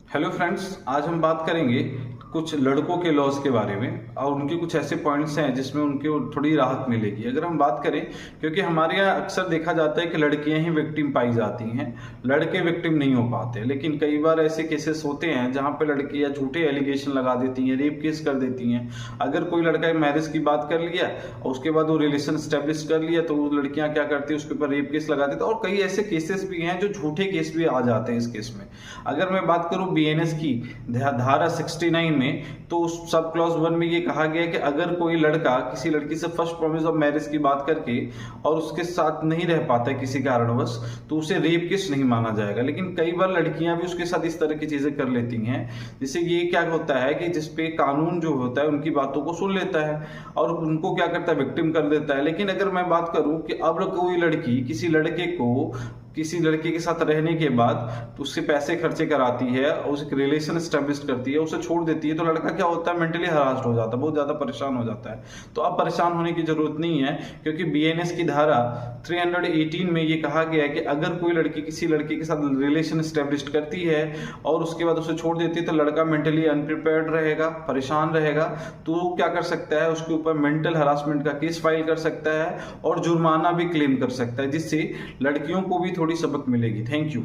Hello friends, आज हम बात करेंगे कुछ लड़कों के लॉस के बारे में और उनके कुछ ऐसे पॉइंट्स हैं जिसमें उनको थोड़ी राहत मिलेगी अगर हम बात करें। क्योंकि हमारे यहाँ अक्सर देखा जाता है कि लड़कियां ही विक्टिम पाई जाती हैं, लड़के विक्टिम नहीं हो पाते। लेकिन कई बार ऐसे केसेस होते हैं जहां पे लड़कियां झूठे एलिगेशन लगा देती हैं, रेप केस कर देती हैं। अगर कोई लड़का मैरिज की बात कर लिया और उसके बाद वो रिलेशन स्टेब्लिश कर लिया तो वो लड़कियां क्या करती है, उसके ऊपर रेप केस लगा देती है। और कई ऐसे केसेस भी हैं जो झूठे केस भी आ जाते हैं इस केस में। अगर मैं बात करूं बीएनएस की धारा 69 में, तो उस सब क्लॉज 1 में ये कहा गया है कि अगर कोई लड़का किसी लड़की से फर्स्ट प्रॉमिस ऑफ मैरिज की बात करके और उसके साथ नहीं रह पाता है किसी कारणवश, तो उसे रेप केस नहीं माना जाएगा। लेकिन कई बार लड़कियां भी उसके साथ इस तरह की चीजें कर लेती हैं, जिससे ये क्या होता है कि जिसपे कानून जो होता है उनकी बातों को सुन लेता है और उनको क्या करता है, विक्टिम कर देता है। लेकिन अगर मैं बात करूं कि अब कोई लड़की किसी लड़के को किसी लड़के के साथ रहने के बाद तो उससे पैसे खर्चे कराती है और उसे रिलेशन स्टेब्लिश करती है, उसे छोड़ देती है, तो लड़का क्या होता है, मेंटली हरास्ड हो जाता है, बहुत ज्यादा परेशान हो जाता है। तो अब परेशान होने की जरूरत नहीं है, क्योंकि बीएनएस की धारा 318 में ये कहा गया है कि अगर कोई लड़की किसी लड़के के साथ रिलेशन स्टेब्लिश करती है और उसके बाद उसे छोड़ देती है तो लड़का मेंटली अनप्रिपेयर्ड रहेगा, परेशान रहेगा। तो वो क्या कर सकता है, उसके ऊपर मेंटल हरासमेंट का केस फाइल कर सकता है और जुर्माना भी क्लेम कर सकता है, जिससे लड़कियों को भी थोड़ी सबक मिलेगी। Thank you.